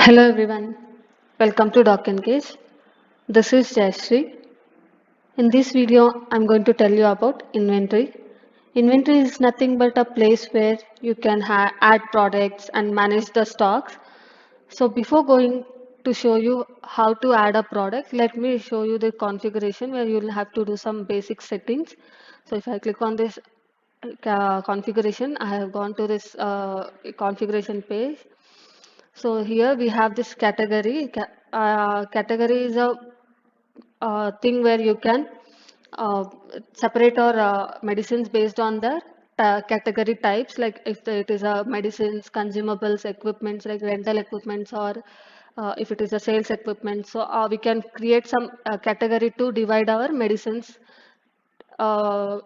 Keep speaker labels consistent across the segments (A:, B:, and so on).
A: Hello everyone, welcome to DocEngage. This is Jayashree. In this video, I'm going to tell you about inventory. Inventory is nothing but a place where you can add products and manage the stocks. So before going to show you how to add a product, let me show you the configuration where you'll have to do some basic settings. So if I click on this configuration, I have gone to this configuration page. So here we have this category. Category is a thing where you can uh, separate your medicines based on the category types. Like if it is a medicines, consumables, equipments like rental equipments, or if it is a sales equipment. So we can create some category to divide our medicines uh,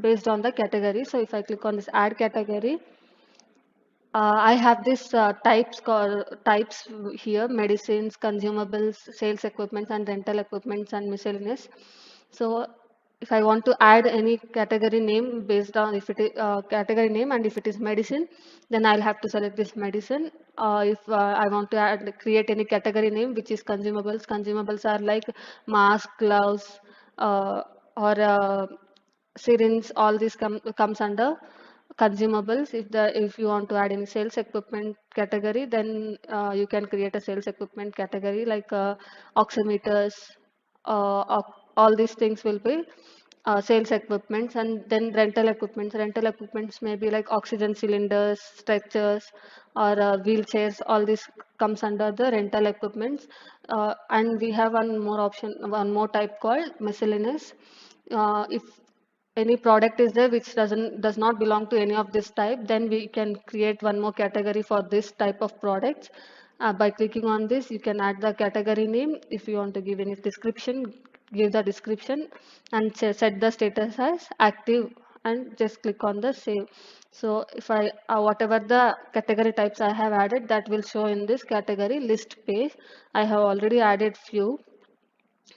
A: based on the category. So if I click on this add category, I have this types called types here: medicines, consumables, sales equipment, and rental equipments, and miscellaneous. So, if I want to add any category name based on if it is category name and if it is medicine, then I'll have to select this medicine. If I want to create any category name which is consumables, consumables are like mask, gloves, uh, or syringe. All this comes under consumables. If you want to add any sales equipment category, then you can create a sales equipment category like oximeters. All these things will be sales equipments. And then rental equipments may be like oxygen cylinders, stretchers, or wheelchairs. All this comes under the rental equipments. And we have one more type called miscellaneous. If any product is there which does not belong to any of this type, then we can create one more category for this type of products. By clicking on this, you can add the category name. If you want to give any description, give the description, and set the status as active, and just click on the save. So if I whatever the category types I have added, that will show in this category list page. I have already added few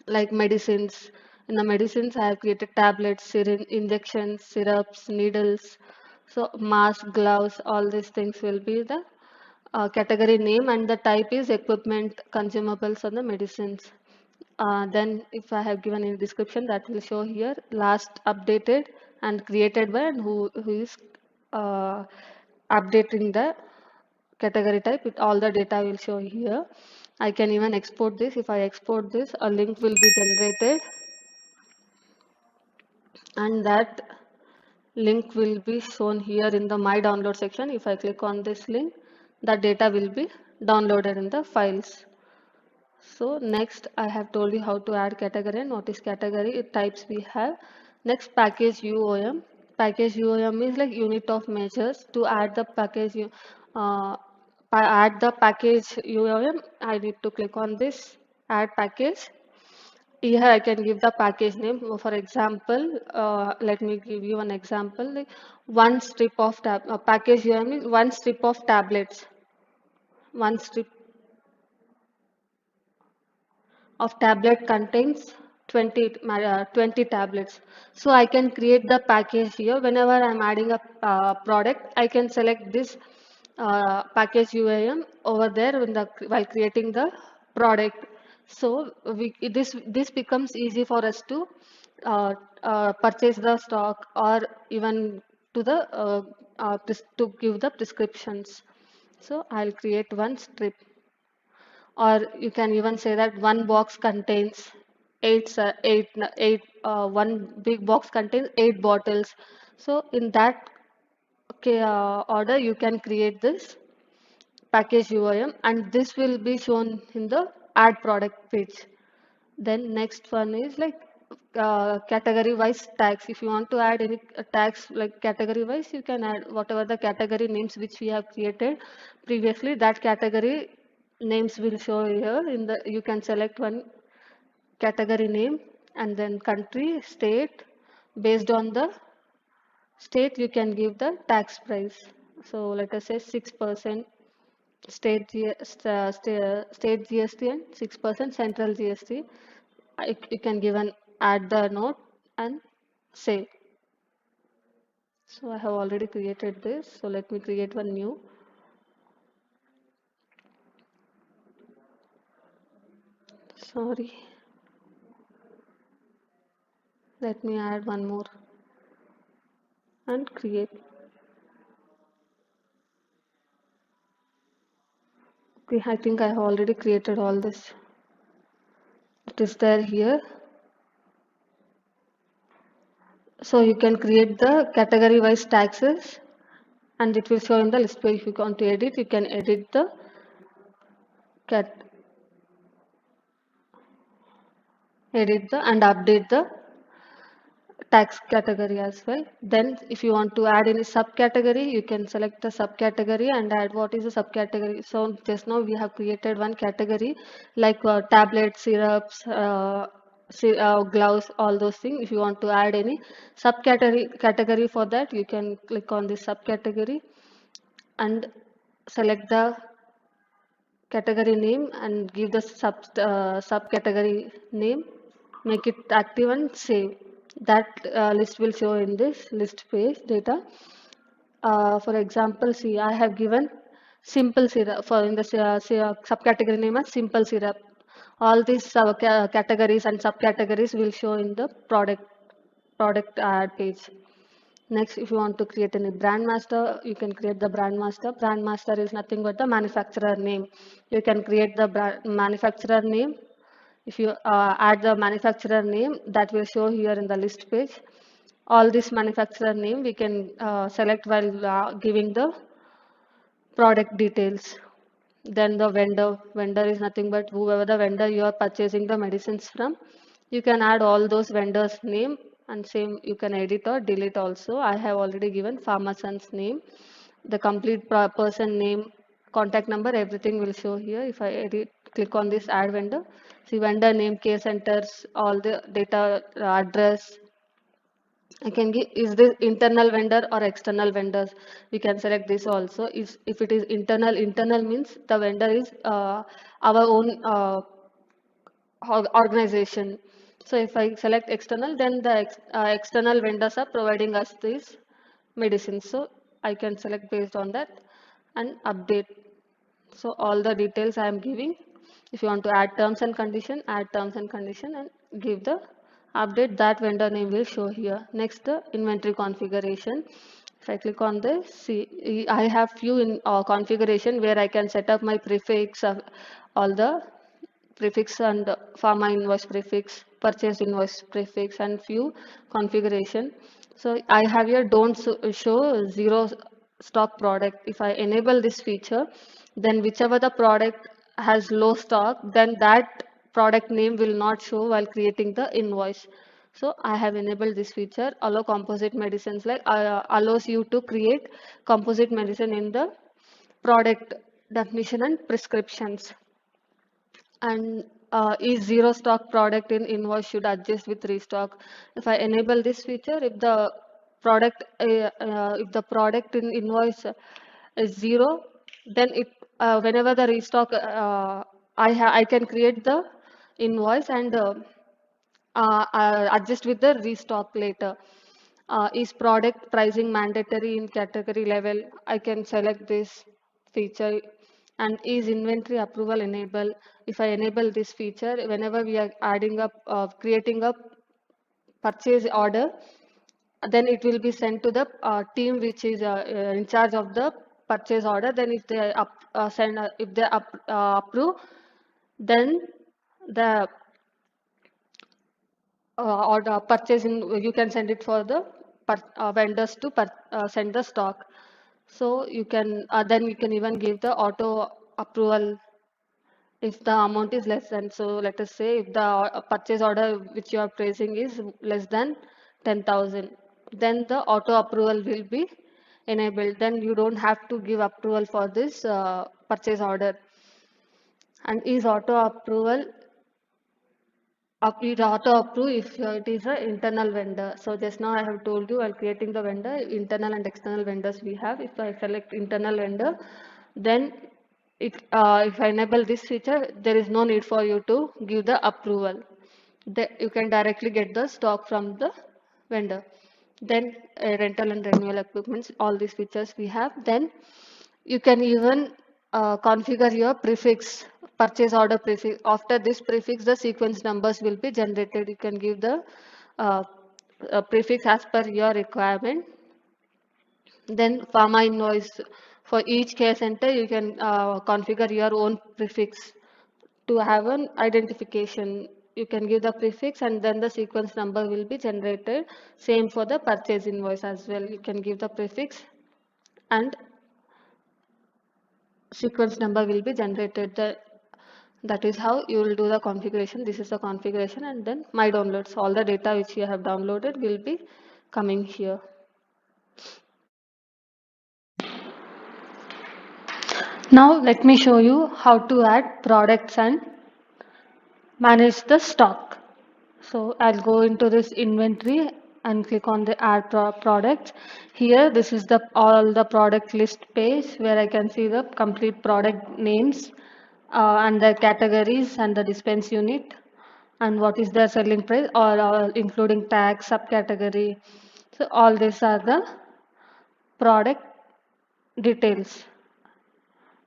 A: like medicines. In the medicines, I have created tablets, syringe, injections, syrups, needles. So mask, gloves, all these things will be the category name, and the type is equipment, consumables, and the medicines. Then if I have given any description, that will show here last updated and created by, and who is uh, updating the category type. All the data will show here. I can even export this. If I export this, a link will be generated, and that link will be shown here in the my download section. If I click on this link, the data will be downloaded in the files. So next, I have told you how to add category and what is category types we have. Next, package UOM. Package UOM is like unit of measures. To add the uh, add the package UOM, I need to click on this add package. Here I can give the package name. For example, let me give you an example. Like one strip of package UOM is one strip of tablets. One strip of tablet contains 20 tablets. So I can create the package here. Whenever I'm adding a product, I can select this package UAM over there while creating the product. So this becomes easy for us to uh, purchase the stock, or even to the to give the prescriptions. So I'll create one strip, or you can even say that one box contains one big box contains 8 bottles. So in that order, you can create this package UIM, and this will be shown in the add product page. Then next one is like category wise tags. If you want to add any tags like category wise, you can add whatever the category names which we have created previously. That category names will show here. You can select one category name, and then country, state. Based on the state, you can give the tax price. So let us say 6% state GST and 6% central GST. You can give an add the note and save. So I have already created this. So let me create one new. Sorry, let me add one more and create. Okay, I think I have already created all this. It is there here. So you can create the category wise taxes and it will show in the list page. If you want to edit, you can edit the cat and update the tax category as well. Then if you want to add any subcategory, you can select the subcategory and add what is the subcategory. So just now we have created one category like tablets, syrups, gloves, all those things. If you want to add any subcategory for that, you can click on this subcategory and select the category name and give the subcategory name, make it active and save. That list will show in this list page data. For example, see, I have given simple syrup for in the subcategory name as simple syrup. All these categories and subcategories will show in the product ad page. Next, if you want to create any brand master, you can create the brand master. Brand master is nothing but the manufacturer name. You can create the manufacturer name. If you add the manufacturer name, that will show here in the list page. All this manufacturer name we can select while giving the product details. Then the vendor is nothing but whoever the vendor you are purchasing the medicines from. You can add all those vendors name and same you can edit or delete also. I have already given pharmacist's name, the complete person name, contact number, everything will show here. If I edit, click on this add vendor, see vendor name, care centers, all the data, address. I can give is this internal vendor or external vendors. We can select this also. Is if it is internal means the vendor is our own organization. So if I select external, then the external vendors are providing us these medicines. So I can select based on that and update. So all the details I am giving. If you want to add terms and condition, add terms and condition and give the update. That vendor name will show here. Next, the inventory configuration. If I click on this, see I have few in configuration where I can set up my prefix of all the prefix and pharma invoice prefix, purchase invoice prefix and few configuration. So I have here don't show zero stock product. If I enable this feature, then whichever the product has low stock, then that product name will not show while creating the invoice. So I have enabled this feature, allow composite medicines, like allows you to create composite medicine in the product definition and prescriptions. And is zero stock product in invoice should adjust with restock. If I enable this feature, if the product in invoice is zero, then it whenever the restock I can create the invoice and adjust with the restock later. Is product pricing mandatory in category level? I can select this feature. And is inventory approval enable? If I enable this feature, whenever we are adding up, creating a purchase order, then it will be sent to the team which is in charge of the purchase order. Then if they if they approve, then the order purchasing you can send it for the vendors to send the stock. So you can then you can even give the auto approval if the amount is less than. So let us say if the purchase order which you are placing is less than 10,000, then the auto approval will be enabled. Then you don't have to give approval for this purchase order. And is auto approval it auto approve if it is an internal vendor. So just now I have told you while creating the vendor, internal and external vendors we have. If I select internal vendor, then if I enable this feature, there is no need for you to give the approval. You can directly get the stock from the vendor. Then rental and renewal equipments, all these features we have. Then you can even configure your prefix purchase order prefix. After this prefix, the sequence numbers will be generated. You can give the uh, prefix as per your requirement. Then pharma invoice, for each care center you can configure your own prefix to have an identification. You can give the prefix and then the sequence number will be generated. Same for the purchase invoice as well. You can give the prefix and sequence number will be generated. That is how you will do the configuration. This is the configuration, and then my downloads. All the data which you have downloaded will be coming here. Now let me show you how to add products and manage the stock. So I'll go into this inventory and click on the add products. Here this is the all the product list page where I can see the complete product names and the categories and the dispense unit and what is their selling price, or including tax subcategory. So all these are the product details,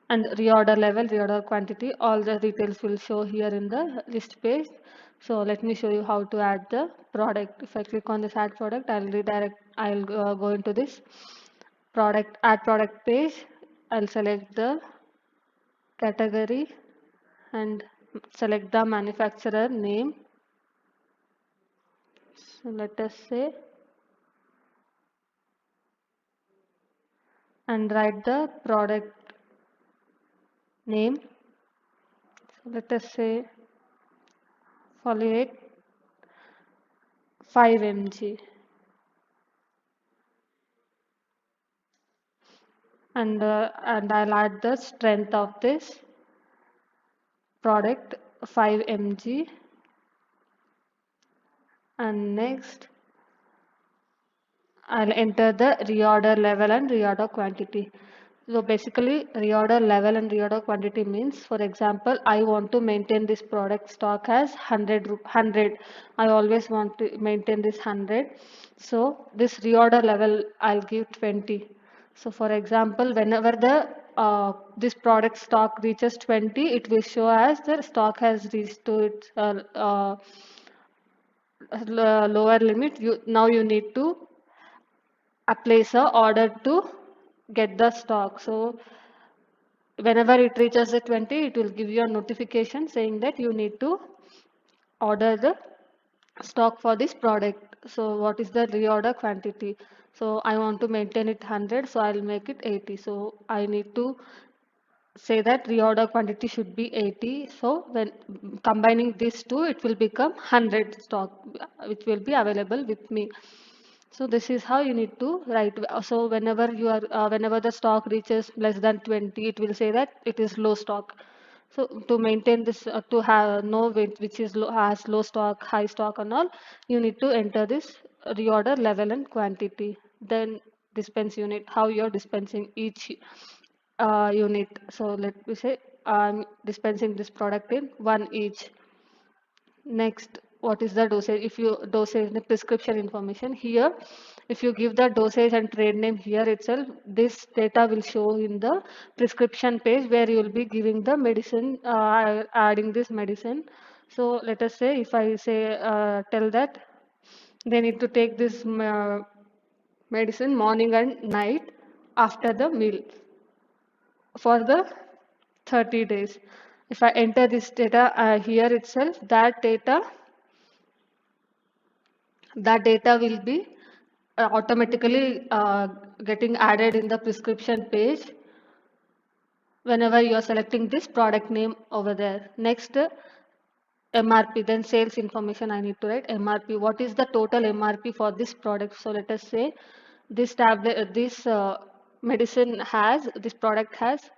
A: and reorder level, reorder quantity, all the details will show here in the list page. So let me show you how to add the product. If I click on this add product, I'll go into this add product page. I'll select the category and select the manufacturer name. So let us say, and write the product name. So let us say foliate 5 mg, and I'll add the strength of this product 5 mg, and next I'll enter the reorder level and reorder quantity. So basically reorder level and reorder quantity means, for example, I want to maintain this product stock as 100. I always want to maintain this 100. So this reorder level I'll give 20. So for example, whenever the this product stock reaches 20, it will show as the stock has reached to its lower limit. Now you need to place a order to get the stock. So whenever it reaches the 20, it will give you a notification saying that you need to order the stock for this product. So what is the reorder quantity? So I want to maintain it 100, so I'll make it 80. So I need to say that reorder quantity should be 80. So when combining these two, it will become 100 stock which will be available with me. So this is how you need to write. So whenever the stock reaches less than 20, it will say that it is low stock. So to maintain this, to have know which is low, has low stock, high stock and all, you need to enter this reorder level and quantity. Then dispense unit, how you're dispensing each unit. So let me say I'm dispensing this product in one each. Next, what is the dosage? If you dosage the prescription information here, if you give the dosage and trade name here itself, this data will show in the prescription page where you will be giving the medicine, adding this medicine. So let us say if I say tell that they need to take this medicine morning and night after the meal for the 30 days. If I enter this data here itself, that data will be automatically getting added in the prescription page whenever you are selecting this product name over there. Next, MRP, then sales information I need to write MRP. What is the total MRP for this product? So let us say this tablet, this product has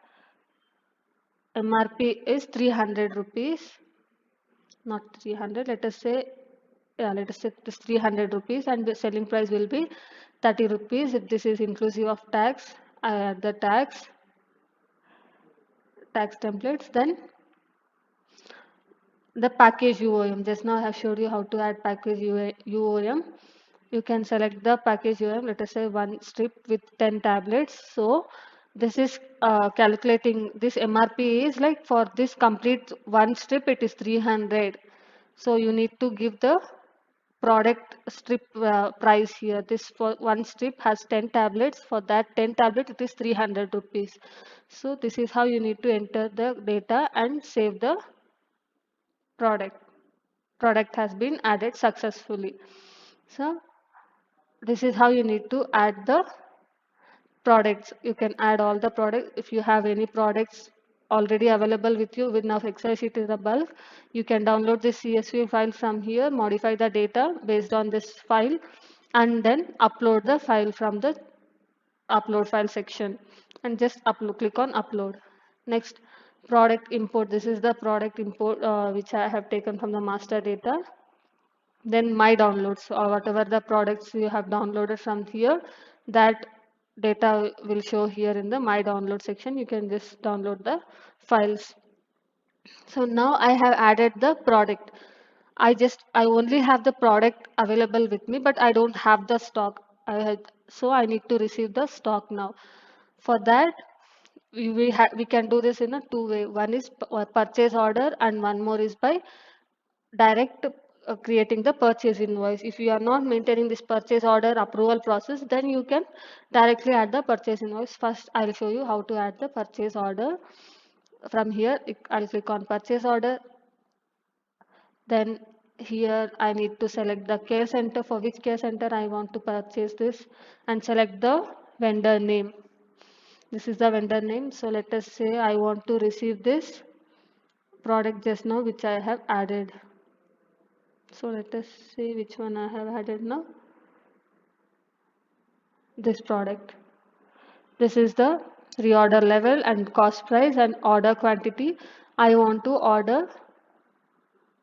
A: MRP is 300 rupees, not 300. Let us say this 300 rupees, and the selling price will be 30 rupees. If this is inclusive of tax, I add the tax templates. Then the package UOM. Just now I have showed you how to add package UOM. You can select the package UOM. Let us say one strip with 10 tablets. So This is calculating this MRP is like for this complete one strip it is 300. So you need to give the product strip price here. This for one strip has 10 tablets. For that 10 tablet it is 300 rupees. So this is how you need to enter the data and save the product. Product has been added successfully. So this is how you need to add the products. You can add all the products. If you have any products already available with you with enough Excel sheet in the bulk, you can download this CSV file from here, modify the data based on this file, and then upload the file from the upload file section, and just upload, click on upload. Next, product import. This is the product import which I have taken from the master data. Then my downloads, or whatever the products you have downloaded from here, that data will show here in the my download section. You can just download the files. So now I have added the product. I only have the product available with me, but I don't have the stock. So I need to receive the stock now. For that, we can do this in a two way. One is purchase order, and one more is by direct creating the purchase invoice. If you are not maintaining this purchase order approval process, then you can directly add the purchase invoice. First, I'll show you how to add the purchase order. From here, I'll click on purchase order. Then here I need to select the care center, for which care center I want to purchase this, and select the vendor name. This is the vendor name. So let us say I want to receive this product just now, which I have added. So let us see which one I have added now. This product. This is the reorder level and cost price and order quantity. I want to order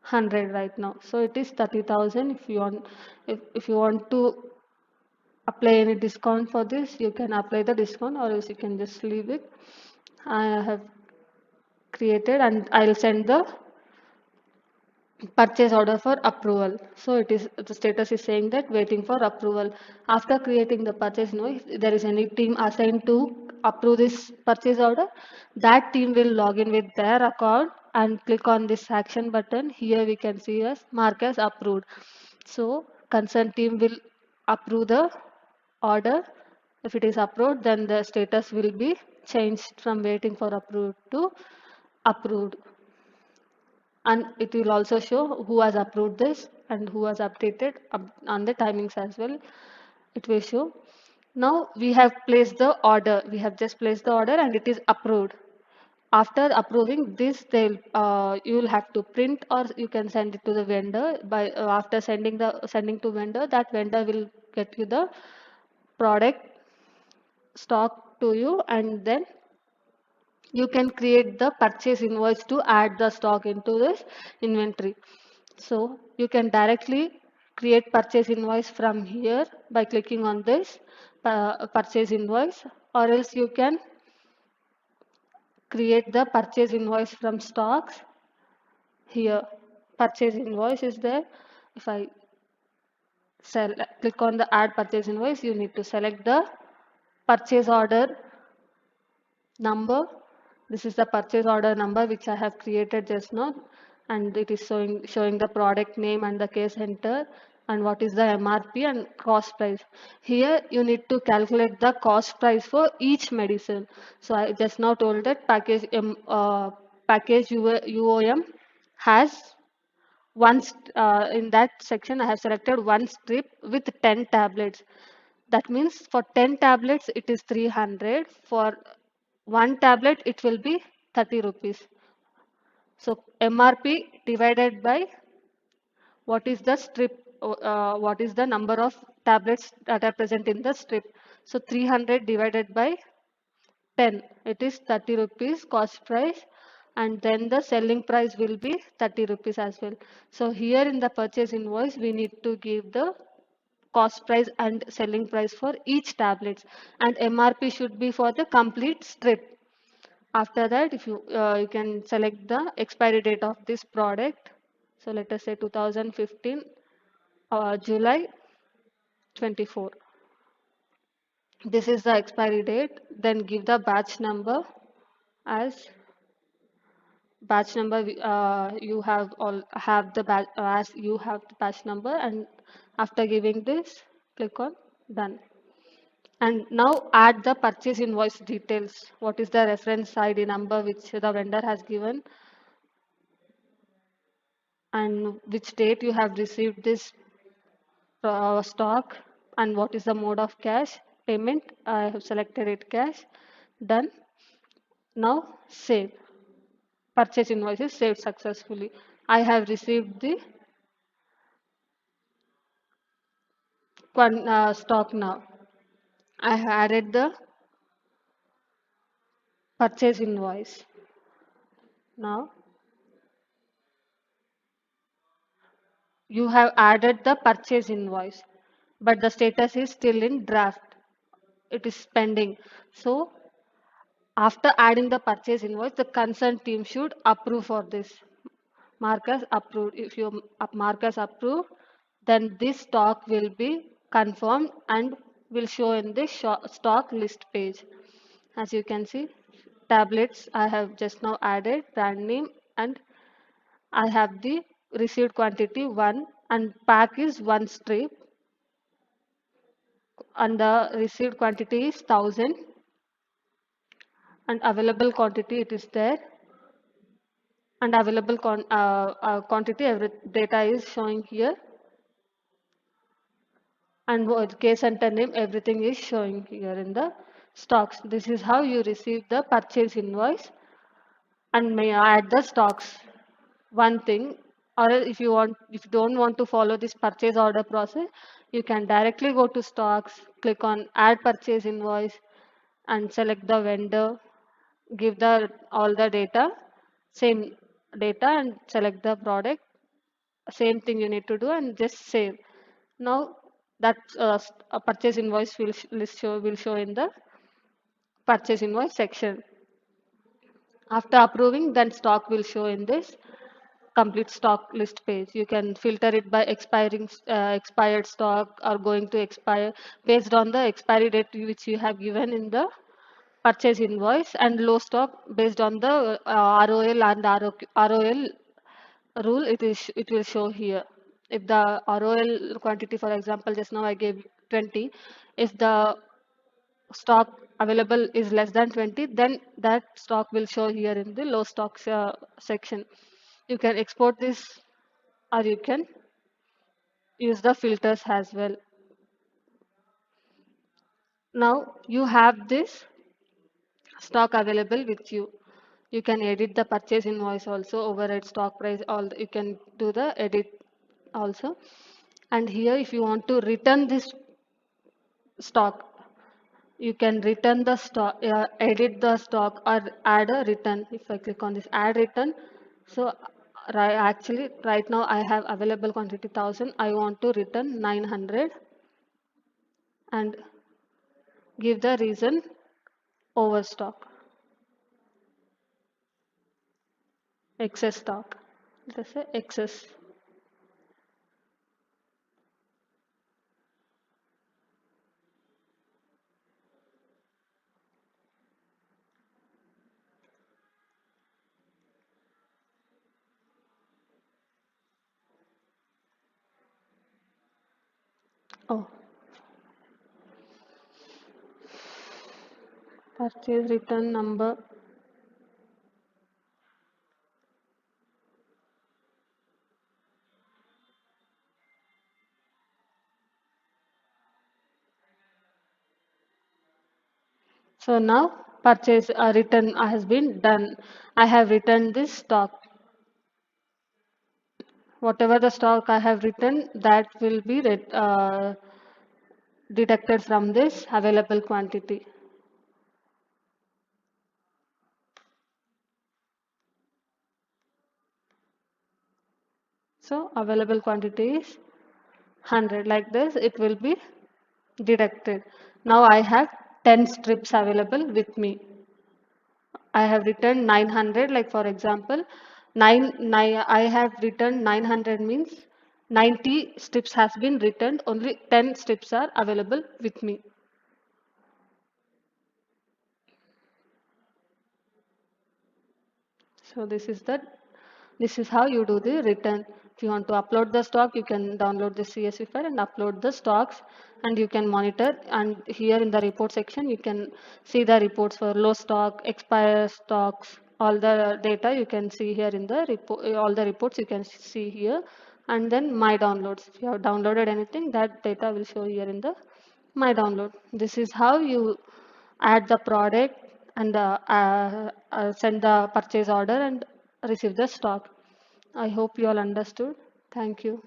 A: 100 right now. So it is 30,000. If you want to apply any discount for this, you can apply the discount, or else you can just leave it. I have created, and I'll send the purchase order for approval. So it is, the status is saying that waiting for approval. After creating the purchase invoice, if there is any team assigned to approve this purchase order, that team will log in with their account and click on this action button. Here we can see as mark as approved. So concerned team will approve the order. If it is approved, then the status will be changed from waiting for approved to approved, and it will also show who has approved this and who has updated on the timings as well. It will show. Now we have placed the order. We have just placed the order and it is approved. After approving this, you will have to print, or you can send it to the vendor. By after sending to vendor, that vendor will get you the product stock to you, and then you can create the purchase invoice to add the stock into this inventory. So you can directly create purchase invoice from here by clicking on this purchase invoice, or else you can create the purchase invoice from stocks. Here purchase invoice is there. If I click on the add purchase invoice, you need to select the purchase order number. This is the purchase order number which I have created just now, and it is showing the product name and the case enter, and what is the MRP and cost price. Here you need to calculate the cost price for each medicine. So I just now told that package UOM has in that section I have selected one strip with 10 tablets. That means for 10 tablets it is 300. For one tablet it will be 30 rupees. So MRP divided by what is the strip, what is the number of tablets that are present in the strip. So 300 divided by 10, it is 30 rupees cost price, and then the selling price will be 30 rupees as well. So here in the purchase invoice we need to give the cost price and selling price for each tablets, and MRP should be for the complete strip. After that, if you can select the expiry date of this product. So let us say 2015 July 24. This is the expiry date. Then give the batch number as batch number. You have all have the batch as you have the batch number, and after giving this, click on done. And now add the purchase invoice details. What is the reference ID number which the vendor has given, and which date you have received this stock, and what is the mode of cash payment. I have selected it cash. Done. Now save. Purchase invoice is saved successfully. I have received the stock now. I have added the purchase invoice. Now you have added the purchase invoice, but the status is still in draft. It is pending. So after adding the purchase invoice, the concerned team should approve for this. Mark as approved. If you mark as approved, then this stock will be confirmed and will show in the stock list page. As you can see, tablets I have just now added brand name, and I have the received quantity 1, and pack is 1 strip, and the received quantity is 1000, and available quantity it is there, and available quantity every data is showing here, and case center name everything is showing here in the stocks. This is how you receive the purchase invoice and may add the stocks. One thing, or if you don't want to follow this purchase order process, you can directly go to stocks, click on add purchase invoice, and select the vendor, give the all the data, same data, and select the product. Same thing you need to do, and just save. Now that a purchase invoice will show in the purchase invoice section. After approving, then stock will show in this complete stock list page. You can filter it by expired stock or going to expire based on the expiry date which you have given in the purchase invoice, and low stock based on the ROL and ROL rule. It will show here. If the ROL quantity, for example, just now I gave 20, if the stock available is less than 20, then that stock will show here in the low stock section. You can export this, or you can use the filters as well. Now you have this stock available with you. You can edit the purchase invoice also, override stock price, all you can do the edit also. And here if you want to return this stock, you can return the stock, edit the stock, or add a return. If I click on this add return, so actually right now I have available quantity 1000. I want to return 900, and give the reason overstock, excess stock. Let's say excess. Oh, purchase return number. So now purchase return has been done. I have returned this stock. Whatever the stock I have written, that will be deducted from this available quantity. So available quantity is 100. Like this, it will be deducted. Now I have 10 strips available with me. I have written 900, like for example, 9 I have written 900 means 90 strips has been returned, only 10 strips are available with me. So this is how you do the return. If you want to upload the stock, you can download the CSV file and upload the stocks, and you can monitor. And here in the report section, you can see the reports for low stock, expire stocks, all the data you can see here in the report. All the reports you can see here, and then my downloads. If you have downloaded anything, that data will show here in the my download. This is how you add the product and send the purchase order and receive the stock. I hope you all understood. Thank you.